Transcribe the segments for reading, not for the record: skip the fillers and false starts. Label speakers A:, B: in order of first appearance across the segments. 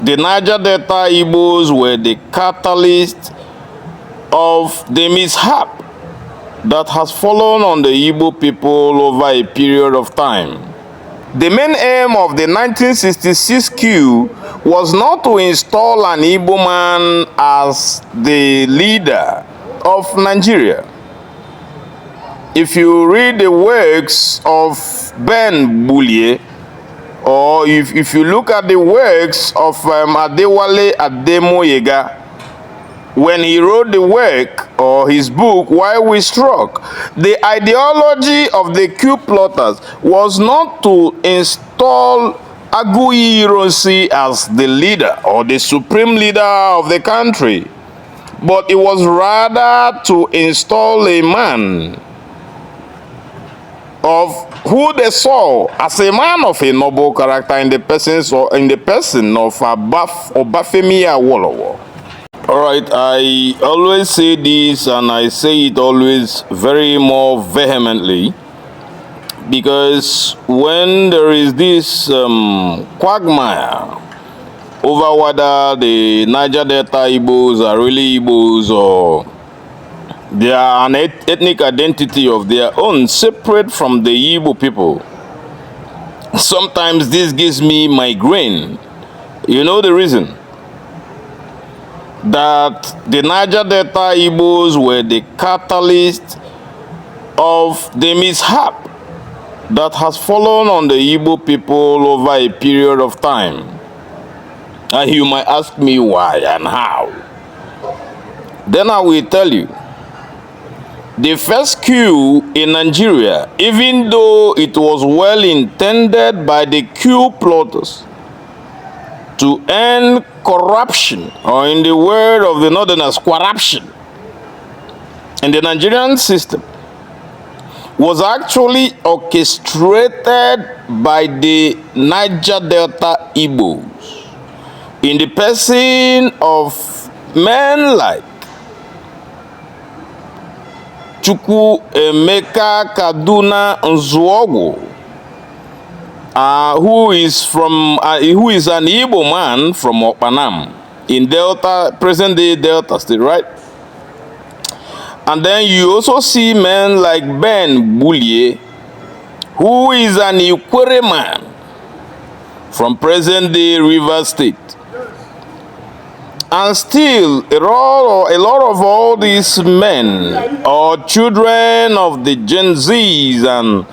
A: The Niger Delta Igbos were the catalyst of the mishap that has fallen on the Igbo people over a period of time. The main aim of the 1966 coup was not to install an Igbo man as the leader of Nigeria. If you read the works of Ben Bullier, or if you look at the works of Adewale Ademoyega, when he wrote the work or his book, Why We Struck, the ideology of the coup plotters was not to install Aguiyi Ironsi as the leader or the supreme leader of the country, but it was rather to install a man of who they saw as a man of a noble character in the person of Obafemi Awolowo. Alright, I always say this, and I say it always very more vehemently, because when there is this quagmire over whether the Niger Delta Igbos are really Igbos or they are an ethnic identity of their own separate from the Igbo people, sometimes this gives me migraine. You know the reason? That the Niger Delta Igbos were the catalyst of the mishap that has fallen on the Igbo people over a period of time. And you might ask me why and how. Then I will tell you. The first coup in Nigeria, even though it was well intended by the coup plotters to end corruption, or in the word of the Northerners, corruption, in the Nigerian system, was actually orchestrated by the Niger Delta Igbos in the person of men like Chukwuemeka Nzeogwu, who is an Igbo man from Opanam in Delta, present-day Delta State, right? And then you also see men like Ben Bullier, who is an Ikwere man from present-day Rivers State. And still, a lot of all these men or children of the Gen Zs and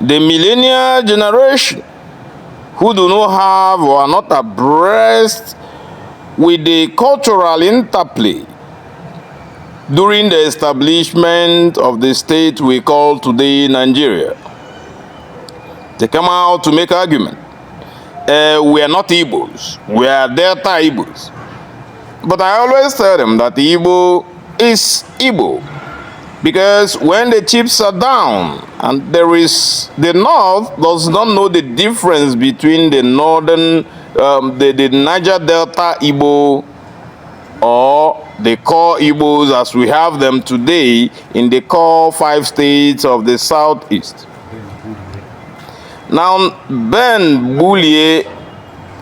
A: the millennial generation who do not have or are not abreast with the cultural interplay during the establishment of the state we call today Nigeria. They come out to make argument. We are not Igbos, we are Delta-Igbos. But I always tell them that Igbo is Igbo, because when the chips are down and there is, the North does not know the difference between the northern, the Niger Delta Igbo or the core Igbos as we have them today in the core 5 states of the Southeast. Now, Ben Bullier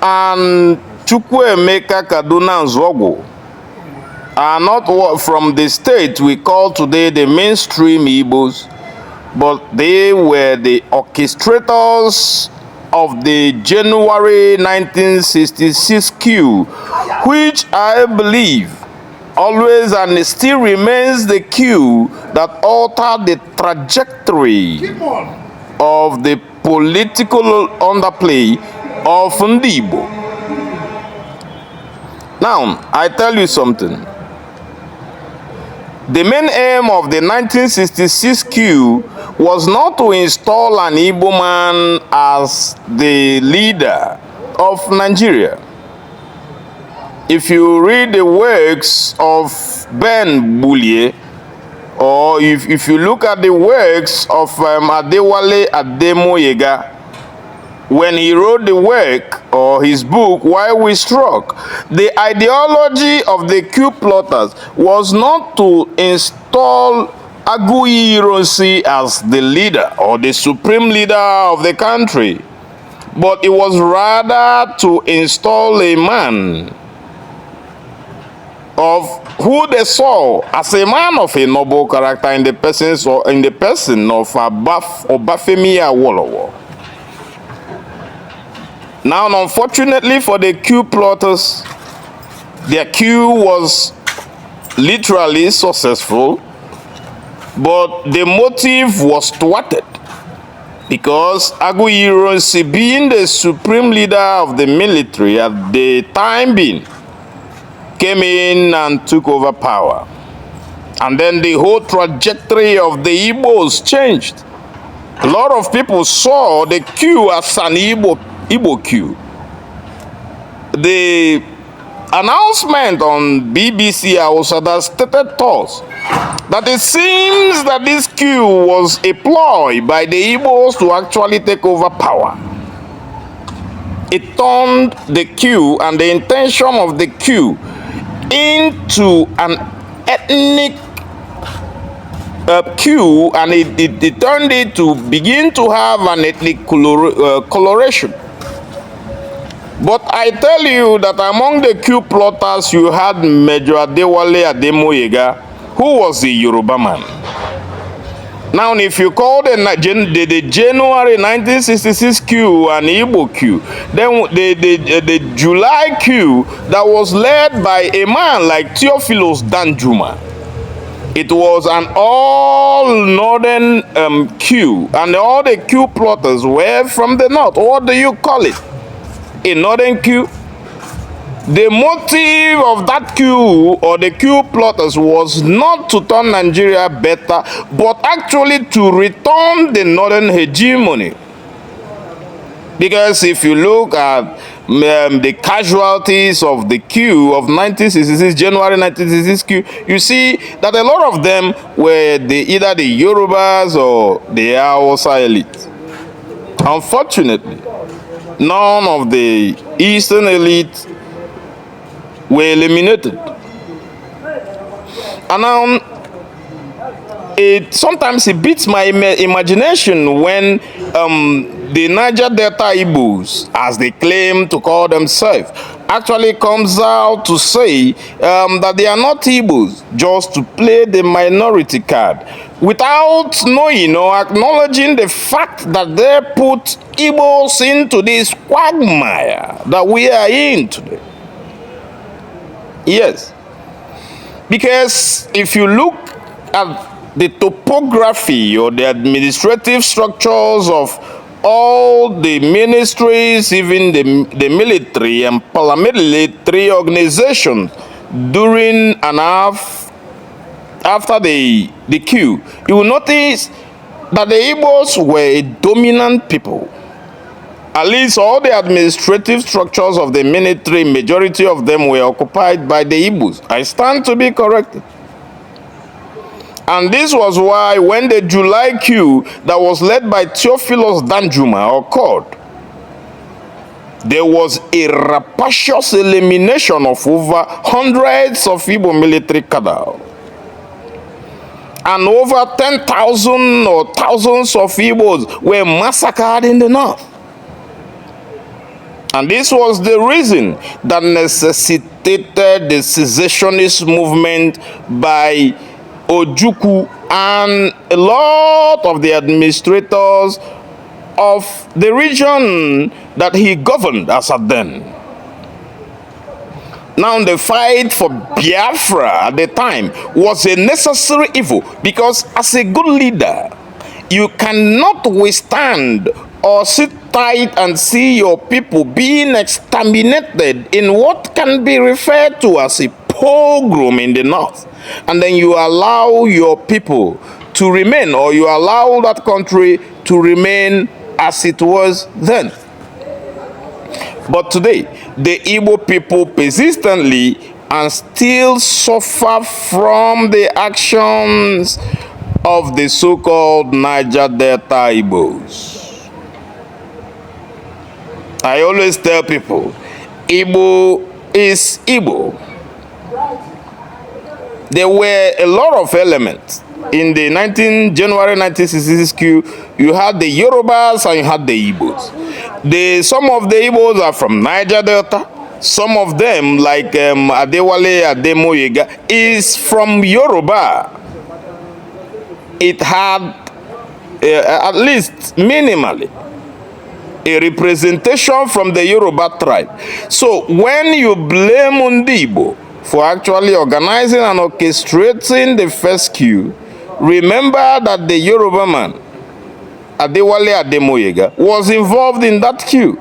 A: and Chukwuemeka Nzeogwu are not from the state we call today the mainstream Igbos, but they were the orchestrators of the January 1966 coup, which I believe always and still remains the coup that altered the trajectory of the political underplay of Igbo. Now, I tell you something. The main aim of the 1966 coup was not to install an Igbo man as the leader of Nigeria. If you read the works of Ben Bullier, or if you look at the works of Adewale Ademoyega, when he wrote the work or his book, Why We Struck, the ideology of the coup plotters was not to install Aguiyi Ironsi as the leader or the supreme leader of the country, but it was rather to install a man of who they saw as a man of a noble character in the person of Obafemi Awolowo. Now, unfortunately for the coup plotters, their coup was literally successful, but the motive was thwarted because Aguiyi, being the supreme leader of the military at the time being, came in and took over power. And then the whole trajectory of the Igbos changed. A lot of people saw the coup as an Igbo coup. The announcement on BBC Hausa that stated thus that it seems that this coup was a ploy by the Igbos to actually take over power. It turned the coup and the intention of the coup into an ethnic coup, and it turned it to begin to have an ethnic coloration. But I tell you that among the coup plotters, you had Major Adewale Ademoyega, who was a Yoruba man. Now, if you call the January 1966 coup an Igbo coup, then the July coup that was led by a man like Theophilus Danjuma, it was an all-northern coup, and all the coup plotters were from the north. What do you call it? A northern coup? The motive of that coup or the coup plotters was not to turn Nigeria better, but actually to return the northern hegemony. Because if you look at the casualties of the coup of 1966, January 1966 coup, you see that a lot of them were either the Yorubas or the Hausa elite. Unfortunately, none of the Eastern elite were eliminated. And now, sometimes it beats my imagination when the Niger Delta Igbos, as they claim to call themselves, actually comes out to say that they are not Igbos, just to play the minority card, without knowing or acknowledging the fact that they put Igbos into this quagmire that we are in today. Yes, because if you look at the topography or the administrative structures of all the ministries, even the military and paramilitary organizations during and after the coup, you will notice that the Igbos were a dominant people. At least all the administrative structures of the military, majority of them were occupied by the Igbos. I stand to be corrected. And this was why when the July coup that was led by Theophilus Danjuma occurred, there was a rapacious elimination of over hundreds of Igbo military cadre. And over 10,000 or thousands of Igbos were massacred in the north. And this was the reason that necessitated the secessionist movement by Ojukwu and a lot of the administrators of the region that he governed as at then. Now, the fight for Biafra at the time was a necessary evil, because as a good leader, you cannot withstand or sit tight and see your people being exterminated in what can be referred to as a pogrom in the north, and then you allow your people to remain, or you allow that country to remain as it was then. But today, the Igbo people persistently and still suffer from the actions of the so-called Niger Delta Igbos. I always tell people, Igbo is Igbo. There were a lot of elements. In the January 1966 coup, you had the Yorubas and you had the Igbos. Some of the Igbos are from Niger Delta. Some of them, like Adewale Ademoyega, is from Yoruba. It had, at least minimally, a representation from the Yoruba tribe. So when you blame Undibo for actually organizing and orchestrating the first coup, remember that the Yoruba man, Adewale Ademoyega, was involved in that coup.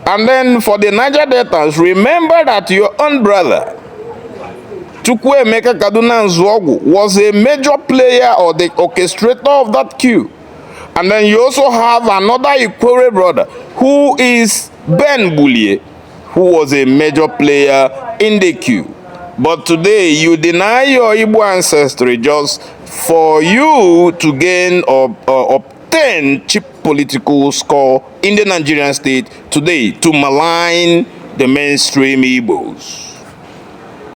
A: And then for the Niger Deltans, remember that your own brother, Chukwuemeka Nzeogwu, was a major player or the orchestrator of that coup. And then you also have another Ikwere brother, who is Ben Bulie, who was a major player in the coup. But today, you deny your Igbo ancestry just for you to gain or obtain cheap political score in the Nigerian state today to malign the mainstream Igbos.